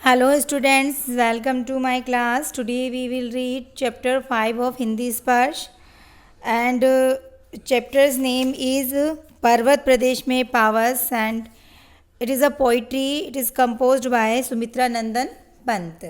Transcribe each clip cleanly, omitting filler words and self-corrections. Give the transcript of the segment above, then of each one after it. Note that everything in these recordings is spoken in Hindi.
Hello students, welcome to my class. Today we will read chapter 5 of Hindi Sparsh and chapter's name is Parvat Pradesh में Pawas and it is a poetry. It is composed by Sumitra Nandan Pant.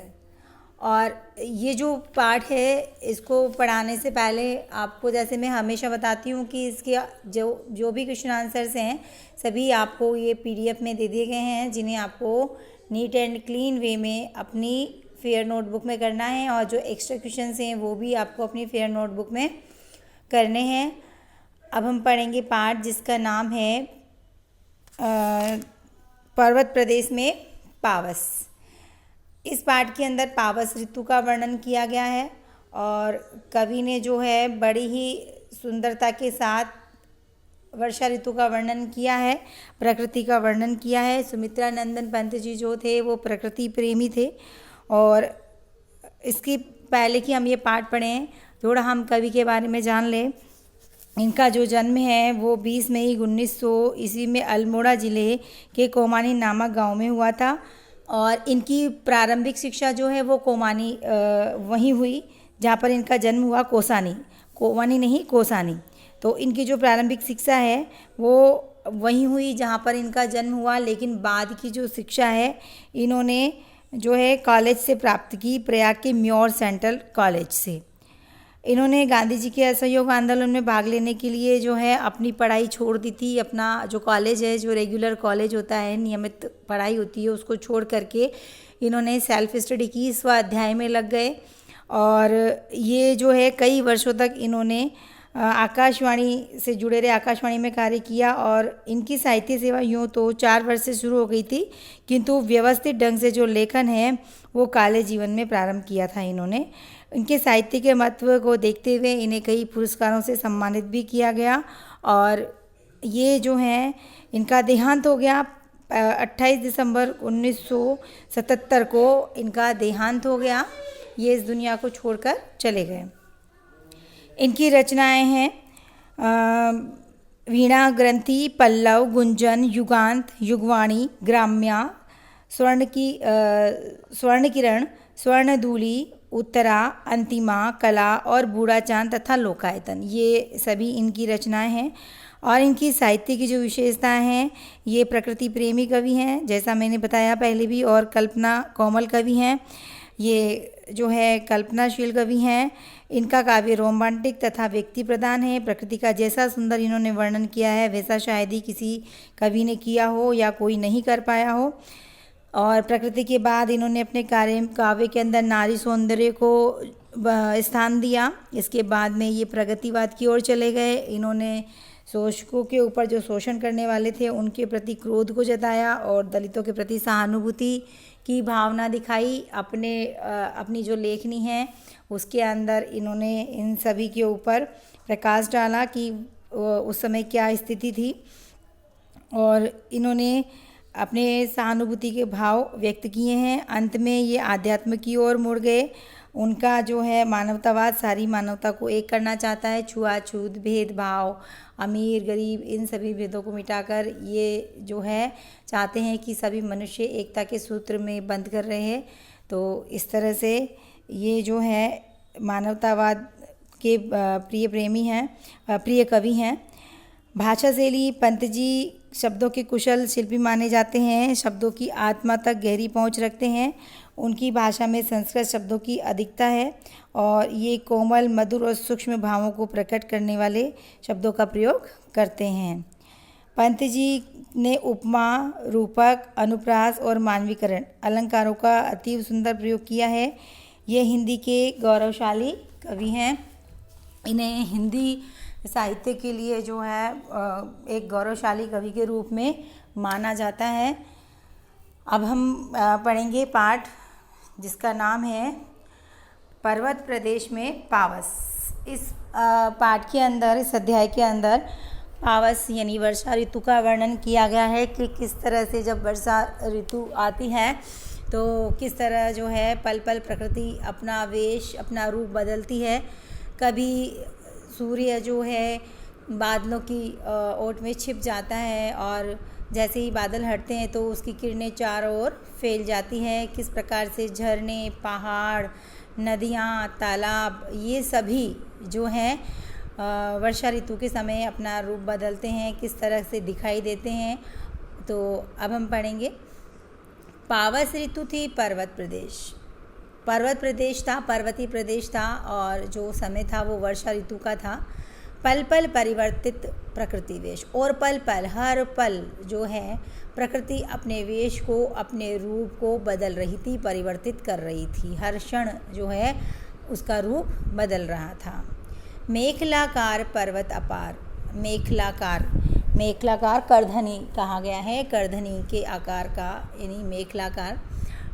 और ये जो पाठ है इसको पढ़ाने से पहले आपको जैसे मैं हमेशा बताती हूँ कि इसके जो भी क्वेश्चन आंसर्स हैं सभी आपको ये पीडीएफ में दे दिए गए हैं, जिन्हें आपको नीट एंड क्लीन वे में अपनी फेयर नोटबुक में करना है और जो एक्स्ट्रा क्वेश्चंस हैं वो भी आपको अपनी फेयर नोटबुक में करने हैं। अब हम पढ़ेंगे पाठ जिसका नाम है पर्वत प्रदेश में पावस। इस पाठ के अंदर पावस ऋतु का वर्णन किया गया है और कवि ने जो है बड़ी ही सुंदरता के साथ वर्षा ऋतु का वर्णन किया है, प्रकृति का वर्णन किया है। सुमित्रा नंदन पंत जी जो थे वो प्रकृति प्रेमी थे और इसकी पहले कि हम ये पाठ पढ़ें थोड़ा हम कवि के बारे में जान लें। इनका जो जन्म है वो 20 मई 1900 ईस्वी में अल्मोड़ा ज़िले के कोमानी नामक गांव में हुआ था और इनकी प्रारंभिक शिक्षा जो है वो कोमानी वहीं हुई जहाँ पर इनका जन्म हुआ, कोमानी नहीं कोसानी। तो इनकी जो प्रारंभिक शिक्षा है वो वहीं हुई जहाँ पर इनका जन्म हुआ, लेकिन बाद की जो शिक्षा है इन्होंने जो है कॉलेज से प्राप्त की, प्रयाग के म्योर सेंट्रल कॉलेज से। इन्होंने गांधी जी के असहयोग आंदोलन में भाग लेने के लिए जो है अपनी पढ़ाई छोड़ दी थी। अपना जो कॉलेज है, जो रेगुलर कॉलेज होता है, नियमित पढ़ाई होती है, उसको छोड़ करके इन्होंने सेल्फ स्टडी की, स्वाध्याय में लग गए और ये जो है कई वर्षों तक इन्होंने आकाशवाणी से जुड़े रहे, आकाशवाणी में कार्य किया और इनकी साहित्य सेवा यूँ तो 4 वर्ष से शुरू हो गई थी, किंतु व्यवस्थित ढंग से जो लेखन है वो कॉलेज जीवन में प्रारंभ किया था इन्होंने। इनके साहित्य के महत्व को देखते हुए इन्हें कई पुरस्कारों से सम्मानित भी किया गया और ये जो है इनका देहांत हो गया 28 दिसंबर 1977 को इनका देहांत हो गया। ये इस दुनिया को छोड़कर चले गए। इनकी रचनाएं हैं वीणा ग्रंथि, पल्लव, गुंजन, युगांत, युगवाणी, ग्राम्या, स्वर्ण किरण, स्वर्णधूलि, उत्तरा, अंतिमा, कला और बूढ़ा चांद तथा लोकायतन, ये सभी इनकी रचनाएं हैं। और इनकी साहित्य की जो विशेषताएं हैं, ये प्रकृति प्रेमी कवि हैं जैसा मैंने बताया पहले भी, और कल्पना कोमल कवि हैं। ये जो है कल्पनाशील कवि हैं। इनका काव्य रोमांटिक तथा व्यक्ति प्रधान है। प्रकृति का जैसा सुंदर इन्होंने वर्णन किया है वैसा शायद ही किसी कवि ने किया हो या कोई नहीं कर पाया हो। और प्रकृति के बाद इन्होंने अपने काव्य के अंदर नारी सौंदर्य को स्थान दिया। इसके बाद में ये प्रगतिवाद की ओर चले गए। इन्होंने शोषकों के ऊपर जो शोषण करने वाले थे उनके प्रति क्रोध को जताया और दलितों के प्रति सहानुभूति की भावना दिखाई। अपनी जो लेखनी है उसके अंदर इन्होंने इन सभी के ऊपर प्रकाश डाला कि उस समय क्या स्थिति थी और इन्होंने अपने सहानुभूति के भाव व्यक्त किए हैं। अंत में ये आध्यात्म की ओर मुड़ गए। उनका जो है मानवतावाद सारी मानवता को एक करना चाहता है। छुआछूत, भेदभाव, अमीर गरीब, इन सभी भेदों को मिटाकर ये जो है चाहते हैं कि सभी मनुष्य एकता के सूत्र में बंध कर रहे हैं। तो इस तरह से ये जो है मानवतावाद के प्रिय कवि हैं। भाषा शैली पंत जी शब्दों के कुशल शिल्पी माने जाते हैं। शब्दों की आत्मा तक गहरी पहुंच रखते हैं। उनकी भाषा में संस्कृत शब्दों की अधिकता है और ये कोमल, मधुर और सूक्ष्म भावों को प्रकट करने वाले शब्दों का प्रयोग करते हैं। पंत जी ने उपमा, रूपक, अनुप्रास और मानवीकरण अलंकारों का अति सुंदर प्रयोग किया है। ये हिंदी के गौरवशाली कवि हैं। इन्हें हिंदी साहित्य के लिए जो है एक गौरवशाली कवि के रूप में माना जाता है। अब हम पढ़ेंगे पाठ जिसका नाम है पर्वत प्रदेश में पावस। इस पाठ के अंदर, इस अध्याय के अंदर पावस यानी वर्षा ऋतु का वर्णन किया गया है कि किस तरह से जब वर्षा ऋतु आती है तो किस तरह जो है पल पल प्रकृति अपना वेश, अपना रूप बदलती है। कभी सूर्य जो है बादलों की ओट में छिप जाता है और जैसे ही बादल हटते हैं तो उसकी किरणें चारों ओर फैल जाती हैं। किस प्रकार से झरने, पहाड़, नदियाँ, तालाब, ये सभी जो हैं वर्षा ऋतु के समय अपना रूप बदलते हैं, किस तरह से दिखाई देते हैं। तो अब हम पढ़ेंगे। पावस ऋतु थी पर्वत प्रदेश। पर्वत प्रदेश था, पर्वतीय प्रदेश था, और जो समय था वो वर्षा ऋतु का था। पल पल परिवर्तित प्रकृति वेश, और पल पल, हर पल जो है प्रकृति अपने वेश को, अपने रूप को बदल रही थी, परिवर्तित कर रही थी। हर क्षण जो है उसका रूप बदल रहा था। मेखलाकार पर्वत अपार। मेखलाकार करधनी कहा गया है। करधनी के आकार का यानी मेखलाकार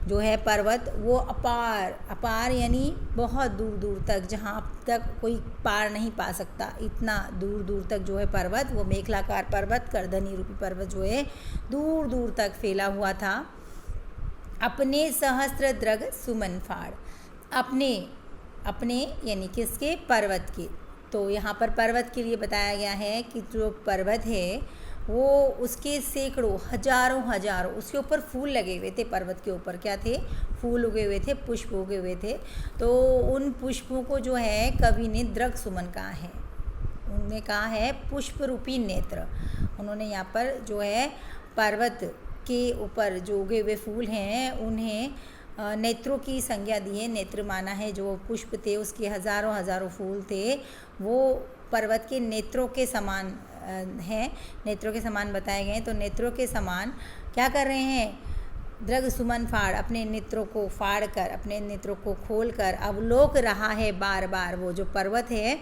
जो है पर्वत, वो अपार यानी बहुत दूर दूर तक, जहाँ तक कोई पार नहीं पा सकता, इतना दूर दूर तक जो है पर्वत, वो मेखलाकार पर्वत, करधनी रूपी पर्वत जो है दूर दूर तक फैला हुआ था। अपने सहस्त्र द्रग सुमन फाड़। अपने यानी किसके? पर्वत के। तो यहाँ पर पर्वत के लिए बताया गया है कि जो पर्वत है वो उसके सैकड़ों, हजारों उसके ऊपर फूल लगे हुए थे। पर्वत के ऊपर क्या थे? फूल उगे हुए थे, पुष्प उगे हुए थे। तो उन पुष्पों को जो है कवि ने द्रग सुमन कहा है। उन्होंने कहा है पुष्प रूपी नेत्र। उन्होंने यहाँ पर जो है पर्वत के ऊपर जो उगे हुए फूल हैं उन्हें नेत्रों की संज्ञा दी है, नेत्र माना है। जो पुष्प थे उसके हजारों फूल थे, वो पर्वत के नेत्रों के समान हैं, नेत्रों के समान बताए गए। तो नेत्रों के समान क्या कर रहे हैं? द्रग सुमन फाड़, अपने नेत्रों को फाड़ कर, अपने नेत्रों को खोल कर अवलोक रहा है बार बार। वो जो पर्वत है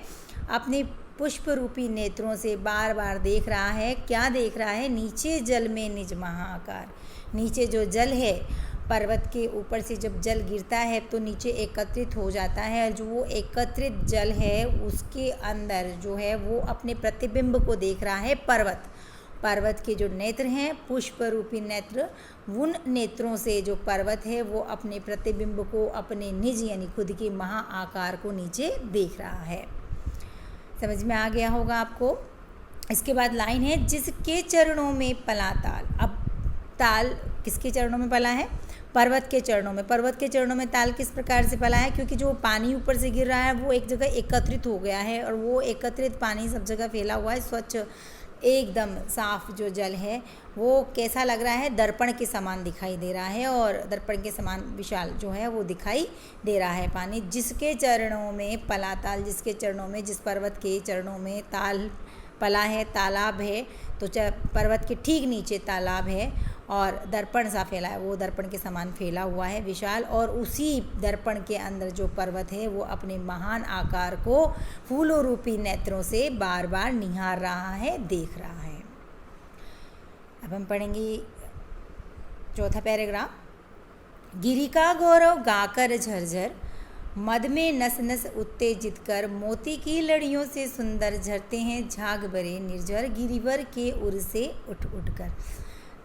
अपने पुष्प रूपी नेत्रों से बार बार देख रहा है। क्या देख रहा है? नीचे जल में निज महाआकार। नीचे जो जल है, पर्वत के ऊपर से जब जल गिरता है तो नीचे एकत्रित हो जाता है। जो वो एकत्रित जल है उसके अंदर जो है वो अपने प्रतिबिंब को देख रहा है पर्वत के जो नेत्र हैं, पुष्प रूपी नेत्र, उन नेत्रों से जो पर्वत है वो अपने प्रतिबिंब को, अपने निज यानी खुद के महाआकार को नीचे देख रहा है। समझ में आ गया होगा आपको। इसके बाद लाइन है, जिसके चरणों में पला ताल। अब ताल किसके चरणों में पला है? पर्वत के चरणों में। पर्वत के चरणों में ताल किस प्रकार से पला है? क्योंकि जो पानी ऊपर से गिर रहा है वो एक जगह एकत्रित हो गया है, और वो एकत्रित पानी सब जगह फैला हुआ है। स्वच्छ एकदम साफ जो जल है वो कैसा लग रहा है? दर्पण के समान दिखाई दे रहा है, और दर्पण के समान विशाल जो है वो दिखाई दे रहा है पानी। जिसके चरणों में पला ताल, जिसके चरणों में, जिस पर्वत के चरणों में ताल पला है, तालाब है, तो पर्वत के ठीक नीचे तालाब है और दर्पण सा फैला है, वो दर्पण के समान फैला हुआ है विशाल। और उसी दर्पण के अंदर जो पर्वत है वो अपने महान आकार को फूलों रूपी नेत्रों से बार बार निहार रहा है, देख रहा है। अब हम पढ़ेंगे चौथा पैराग्राफ। गिरि का गौरव गाकर झरझर, मद में नस नस उत्तेजित कर, मोती की लड़ियों से सुंदर झरते हैं झाग भरे निर्झर, गिरिवर के उर से उठ उठ कर।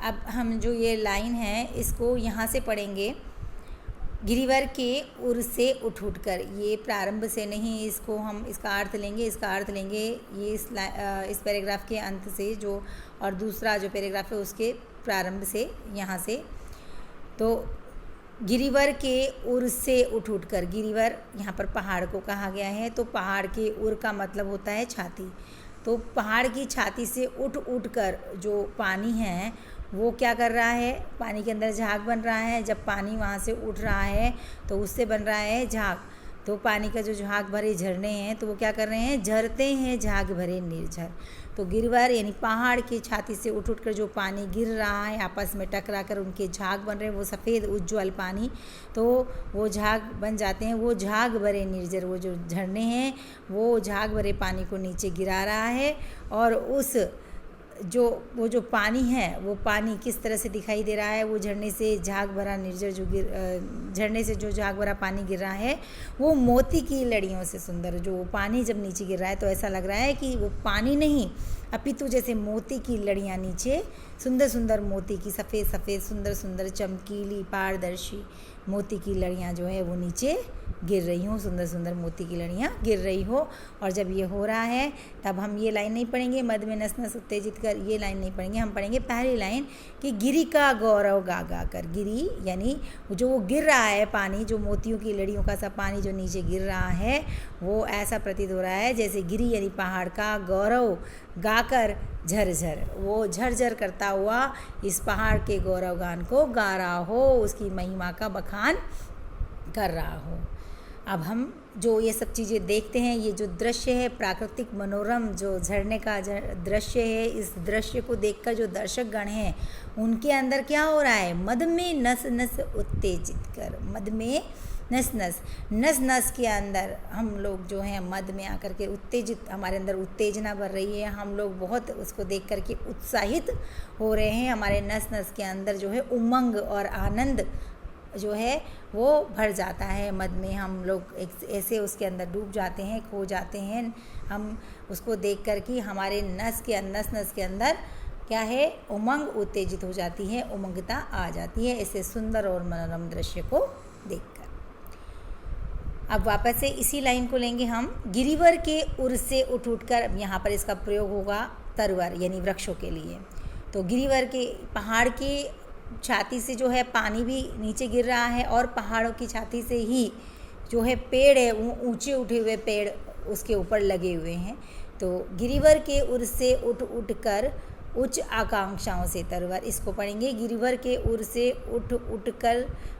अब हम जो ये लाइन है इसको यहाँ से पढ़ेंगे। गिरिवर के उर से उठ उठ कर, ये प्रारंभ से नहीं, इसको हम इसका अर्थ लेंगे ये इस पैराग्राफ के अंत से, जो और दूसरा जो पैराग्राफ है उसके प्रारंभ से, यहाँ से। तो गिरिवर के उर से उठ उठ कर, गिरिवर यहाँ पर पहाड़ को कहा गया है। तो पहाड़ के उर का मतलब होता है छाती। तो पहाड़ की छाती से उठ उठ कर जो पानी है वो क्या कर रहा है? पानी के अंदर झाग बन रहा है। जब पानी वहाँ से उठ रहा है तो उससे बन रहा है झाग। तो पानी का जो झाग भरे झरने हैं तो वो क्या कर रहे हैं? झरते हैं झाग भरे निर्झर। तो गिरवर यानी पहाड़ की छाती से उठ उठ कर जो पानी गिर रहा है, आपस में टकरा कर उनके झाग बन रहे हैं, वो सफ़ेद उज्ज्वल पानी, तो वो झाग बन जाते हैं। वो झाग भरे निर्झर, वो जो झरने हैं वो झाग भरे पानी को नीचे गिरा रहा है। और वो जो पानी है वो पानी किस तरह से दिखाई दे रहा है? वो झरने से झाग भरा निर्झर झरने से जो झाग भरा पानी गिर रहा है वो मोती की लड़ियों से सुंदर। जो पानी जब नीचे गिर रहा है तो ऐसा लग रहा है कि वो पानी नहीं अपितु जैसे मोती की लड़ियाँ नीचे, सुंदर सुंदर मोती की, सफ़ेद सफ़ेद सुंदर सुंदर चमकीली पारदर्शी मोती की लड़ियाँ जो है वो नीचे गिर रही हों, सुंदर सुंदर मोती की लड़ियाँ गिर रही हो। और जब ये हो रहा है तब हम ये लाइन नहीं पढ़ेंगे, मद में नस नस उत्तेजित कर, ये लाइन नहीं पढ़ेंगे। हम पढ़ेंगे पहली लाइन कि गिरी का गौरव गा गा कर। गिरी यानी जो वो गिर रहा है पानी, जो मोतियों की लड़ियों का सा पानी जो नीचे गिर रहा है, वो ऐसा प्रतीत हो रहा है जैसे गिरी यानी पहाड़ का गौरव गाकर झरझर, वो झरझर करता हुआ इस पहाड़ के गौरव गान को गा रहा हो, उसकी महिमा का बखान कर रहा हो। अब हम जो ये सब चीज़ें देखते हैं, ये जो दृश्य है प्राकृतिक मनोरम जो झरने का दृश्य है, इस दृश्य को देखकर जो दर्शक गण हैं उनके अंदर क्या हो रहा है, मद में नस नस उत्तेजित कर। मद में नस नस के अंदर हम लोग जो हैं मद में आकर के उत्तेजित, हमारे अंदर उत्तेजना बढ़ रही है, हम लोग बहुत उसको देख कर के उत्साहित हो रहे हैं। हमारे नस नस के अंदर जो है उमंग और आनंद जो है वो भर जाता है। मद में हम लोग ऐसे उसके अंदर डूब जाते हैं, खो जाते हैं। हम उसको देख कर के हमारे नस के अंदर क्या है, उमंग उत्तेजित हो जाती है, उमंगता आ जाती है ऐसे सुंदर और मनोरम दृश्य को देखकर। अब वापस से इसी लाइन को लेंगे हम। गिरिवर के उर से उठ कर, यहाँ पर इसका प्रयोग होगा तरवर यानी वृक्षों के लिए। तो गिरिवर के पहाड़ की छाती से जो है पानी भी नीचे गिर रहा है और पहाड़ों की छाती से ही जो है पेड़ है, वो ऊंचे उठे हुए पेड़ उसके ऊपर लगे हुए हैं। तो गिरिवर के उर से उठ कर उच्च आकांक्षाओं से तरवर, इसको पढ़ेंगे गिरिवर के उर से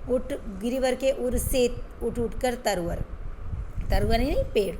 गिरिवर के उर से उठ कर तरवर यानी पेड़।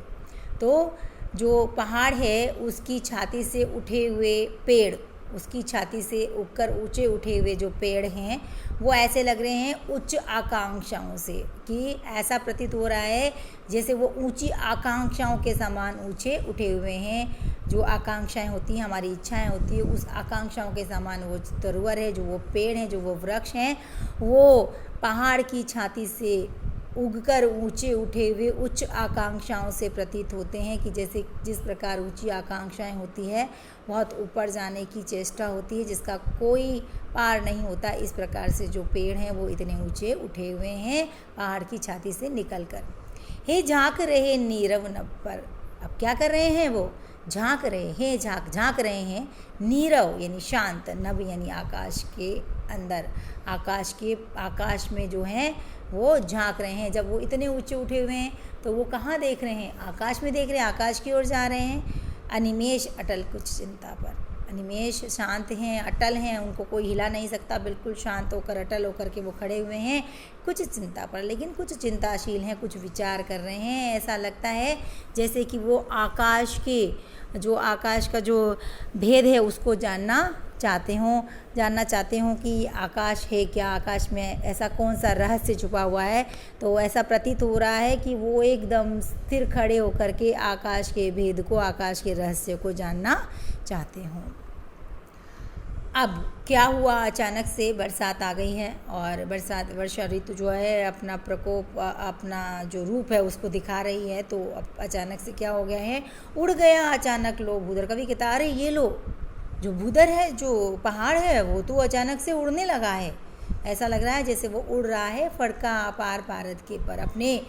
तो जो पहाड़ है उसकी छाती से उठे हुए पेड़, उसकी छाती से ऊपर ऊंचे उठे हुए जो पेड़ हैं वो ऐसे लग रहे हैं उच्च आकांक्षाओं से, कि ऐसा प्रतीत हो रहा है जैसे वो ऊंची आकांक्षाओं के समान ऊंचे उठे हुए हैं। जो आकांक्षाएं होती हैं, हमारी इच्छाएं होती है, उस आकांक्षाओं के समान वो तरवर है, जो वो पेड़ हैं, जो वो वृक्ष हैं, वो पहाड़ की छाती से उगकर ऊंचे उठे हुए उच्च आकांक्षाओं से प्रतीत होते हैं। कि जैसे जिस प्रकार ऊंची आकांक्षाएं होती है, बहुत ऊपर जाने की चेष्टा होती है जिसका कोई पार नहीं होता, इस प्रकार से जो पेड़ हैं वो इतने ऊंचे उठे हुए हैं पहाड़ की छाती से निकलकर। हे झांक रहे नीरव नभ पर, अब क्या कर रहे हैं वो, झांक रहे हैं, झांक रहे हैं, नीरव यानी शांत, नभ यानी आकाश के अंदर, आकाश में जो है वो झांक रहे हैं। जब वो इतने ऊंचे उठे हुए हैं तो वो कहाँ देख रहे हैं, आकाश में देख रहे हैं, आकाश की ओर जा रहे हैं। अनिमेष अटल कुछ चिंता पर, अनिमेष शांत हैं, अटल हैं, उनको कोई हिला नहीं सकता, बिल्कुल शांत होकर अटल होकर के वो खड़े हुए हैं कुछ चिंता पर, लेकिन कुछ चिंताशील हैं, कुछ विचार कर रहे हैं। ऐसा लगता है जैसे कि वो आकाश का जो भेद है उसको जानना चाहते हों कि आकाश है क्या, आकाश में ऐसा कौन सा रहस्य छुपा हुआ है। तो ऐसा प्रतीत हो रहा है कि वो एकदम स्थिर खड़े होकर के आकाश के भेद को, आकाश के रहस्य को जानना चाहते हों। अब क्या हुआ, अचानक से बरसात आ गई है और वर्षा ऋतु जो है अपना प्रकोप, अपना जो रूप है उसको दिखा रही है। तो अब अचानक से क्या हो गया है, उड़ गया अचानक लो भूधर। कभी कहता अरे ये लो, जो भूधर है, जो पहाड़ है, वो तो अचानक से उड़ने लगा है। ऐसा लग रहा है जैसे वो उड़ रहा है फड़का अपार पारद के पर, अपने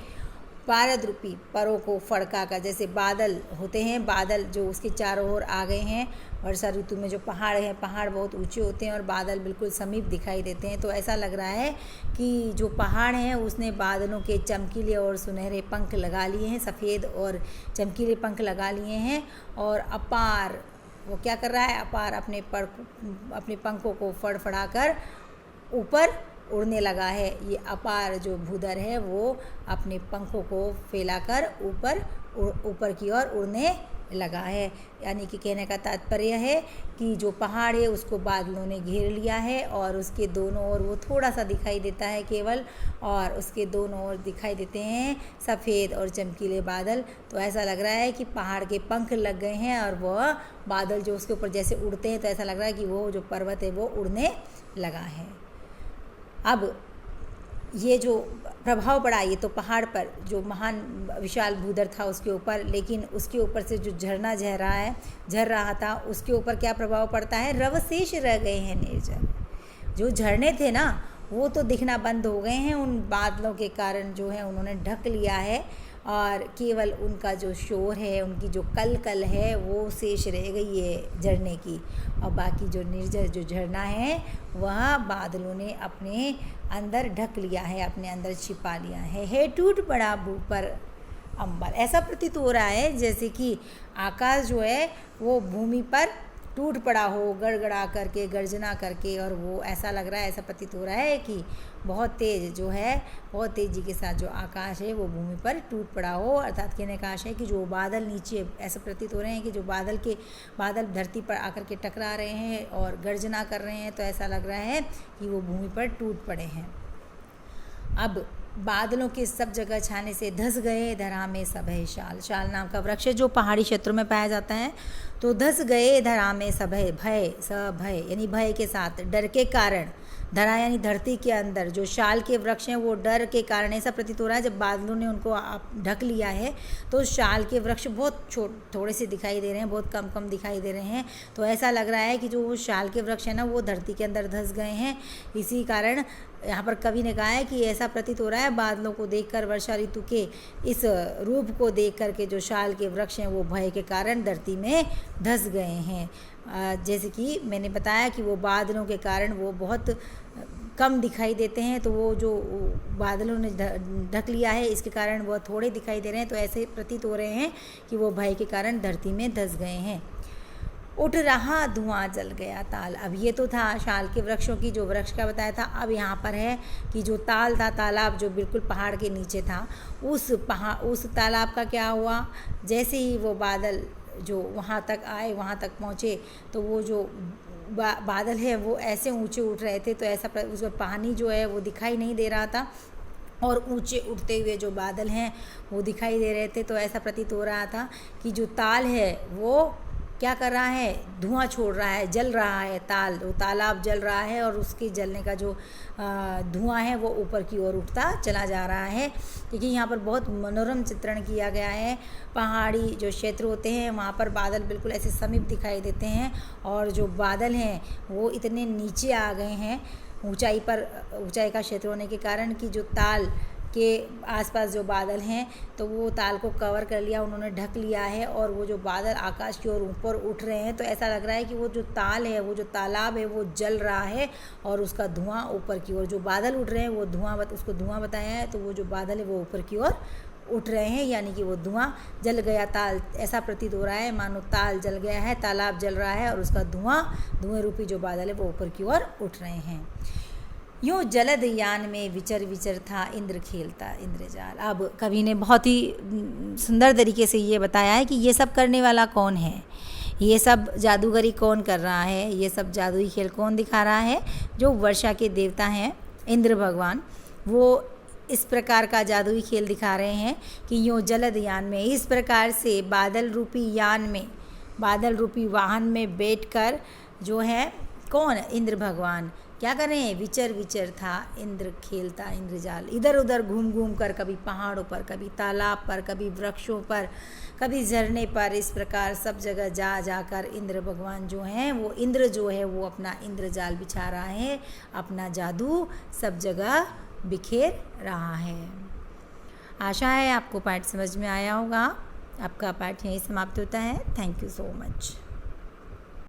पारद रूपी परों को फड़का का, जैसे बादल होते हैं, बादल जो उसके चारों ओर आ गए हैं। वर्षा ऋतु में जो पहाड़ हैं, पहाड़ बहुत ऊंचे होते हैं और बादल बिल्कुल समीप दिखाई देते हैं। तो ऐसा लग रहा है कि जो पहाड़ हैं उसने बादलों के चमकीले और सुनहरे पंख लगा लिए हैं, सफ़ेद और चमकीले पंख लगा लिए हैं। और अपार वो क्या कर रहा है, अपार अपने पंखों को फड़फड़ाकर ऊपर उड़ने लगा है। ये अपार जो भूधर है वो अपने पंखों को फैलाकर ऊपर की ओर उड़ने लगा है। यानी कि कहने का तात्पर्य है कि जो पहाड़ है उसको बादलों ने घेर लिया है और उसके दोनों ओर वो थोड़ा सा दिखाई देता है केवल, और उसके दोनों ओर दिखाई देते हैं सफ़ेद और चमकीले बादल। तो ऐसा लग रहा है कि पहाड़ के पंख लग गए हैं और वह बादल जो उसके ऊपर जैसे उड़ते हैं, तो ऐसा लग रहा है कि वो जो पर्वत है वो उड़ने लगा है। अब ये जो प्रभाव पड़ा ये तो पहाड़ पर, जो महान विशाल भूधर था उसके ऊपर, लेकिन उसके ऊपर से जो झरना झर रहा था उसके ऊपर क्या प्रभाव पड़ता है, रवशेष रह गए हैं निर्जल। जो झरने थे ना वो तो दिखना बंद हो गए हैं। उन बादलों के कारण जो है उन्होंने ढक लिया है और केवल उनका जो शोर है, उनकी जो कल है वो शेष रह गई है झरने की। और बाकी जो निर्जर जो झरना है वह बादलों ने अपने अंदर ढक लिया है, अपने अंदर छिपा लिया है टूट पड़ा भू पर अंबर। ऐसा प्रतीत हो रहा है जैसे कि आकाश जो है वो भूमि पर टूट पड़ा हो, गड़गड़ा करके, गर्जना करके, और वो ऐसा लग रहा है, ऐसा प्रतीत हो रहा है कि बहुत तेज़ जो है, बहुत तेज़ी के साथ जो आकाश है वो भूमि पर टूट पड़ा हो। अर्थात कहने का आशय है कि जो बादल नीचे ऐसा प्रतीत हो रहे हैं कि जो बादल धरती पर आकर के टकरा रहे हैं और गर्जना कर रहे हैं, तो ऐसा लग रहा है कि वो भूमि पर टूट पड़े हैं। अब बादलों के सब जगह छाने से धस गए धरा में सभय शाल। शाल नाम का वृक्ष जो पहाड़ी क्षेत्रों में पाया जाता है। तो धस गए धरा में सभय, भय सभय यानी भय के साथ, डर के कारण। धरा यानी धरती के अंदर जो शाल के वृक्ष हैं वो डर के कारण, ऐसा प्रतीत हो रहा है जब बादलों ने उनको ढक लिया है तो शाल के वृक्ष बहुत थोड़े से दिखाई दे रहे हैं, बहुत कम दिखाई दे रहे हैं। तो ऐसा लग रहा है कि जो वो शाल के वृक्ष है ना वो धरती के अंदर धस गए हैं। इसी कारण यहाँ पर कवि ने कहा है कि ऐसा प्रतीत हो रहा है बादलों को देखकर, वर्षा ऋतु के इस रूप को देख कर के जो शाल के वृक्ष हैं वो भय के कारण धरती में धस गए हैं। जैसे कि मैंने बताया कि वो बादलों के कारण वो बहुत कम दिखाई देते हैं, तो वो जो बादलों ने ढक लिया है इसके कारण वह थोड़े दिखाई दे रहे हैं। तो ऐसे प्रतीत हो रहे हैं कि वो भय के कारण धरती में धस गए हैं। उठ रहा धुआं जल गया ताल। अब ये तो था शाल के वृक्षों की, जो वृक्ष का बताया था। अब यहाँ पर है कि जो ताल था, तालाब जो बिल्कुल पहाड़ के नीचे था, उस तालाब का क्या हुआ, जैसे ही वो बादल जो वहाँ तक आए, वहाँ तक पहुँचे, तो वो जो बादल है वो ऐसे ऊंचे उठ रहे थे, तो ऐसा उसमें पानी जो है वो दिखाई नहीं दे रहा था और ऊंचे उठते हुए जो बादल हैं वो दिखाई दे रहे थे। तो ऐसा प्रतीत हो रहा था कि जो ताल है वो क्या कर रहा है, धुआं छोड़ रहा है, जल रहा है। तालाब जल रहा है और उसके जलने का जो धुआं है वो ऊपर की ओर उठता चला जा रहा है। क्योंकि यहाँ पर बहुत मनोरम चित्रण किया गया है। पहाड़ी जो क्षेत्र होते हैं वहाँ पर बादल बिल्कुल ऐसे समीप दिखाई देते हैं और जो बादल हैं वो इतने नीचे आ गए हैं ऊंचाई का क्षेत्र होने के कारण कि जो ताल के आसपास जो बादल हैं तो वो ताल को कवर कर लिया, उन्होंने ढक लिया है और वो जो बादल आकाश की ओर ऊपर उठ रहे हैं। तो ऐसा लग रहा है कि वो जो ताल है, वो जो तालाब है वो जल रहा है और उसका धुआं ऊपर की ओर, जो बादल उठ रहे हैं वो उसको धुआं बताया है, तो वो जो बादल है वो ऊपर की ओर उठ रहे हैं, यानी कि वो धुआं जल गया ताल। ऐसा प्रतीत हो रहा है मानो ताल जल गया है, तालाब जल रहा है और उसका धुआं रूपी जो बादल है वो ऊपर की ओर उठ रहे हैं। यूँ जलद यान में विचर था इंद्र खेलता इंद्रजाल। अब कवि ने बहुत ही सुंदर तरीके से ये बताया है कि ये सब करने वाला कौन है, ये सब जादूगरी कौन कर रहा है, ये सब जादुई खेल कौन दिखा रहा है। जो वर्षा के देवता हैं इंद्र भगवान, वो इस प्रकार का जादुई खेल दिखा रहे हैं कि यूँ जलद यान में, इस प्रकार से बादल रूपी यान में, बादल रूपी वाहन में बैठकर जो है कौन, इंद्र भगवान क्या कर रहे हैं, विचर था इंद्र खेलता इंद्रजाल। इधर उधर घूम कर, कभी पहाड़ों पर, कभी तालाब पर, कभी वृक्षों पर, कभी झरने पर, इस प्रकार सब जगह जाकर इंद्र भगवान जो हैं वो इंद्र जो है वो अपना इंद्रजाल बिछा रहा है, अपना जादू सब जगह बिखेर रहा है। आशा है आपको पाठ समझ में आया होगा। आपका पाठ यहीं समाप्त होता है। Thank you so much.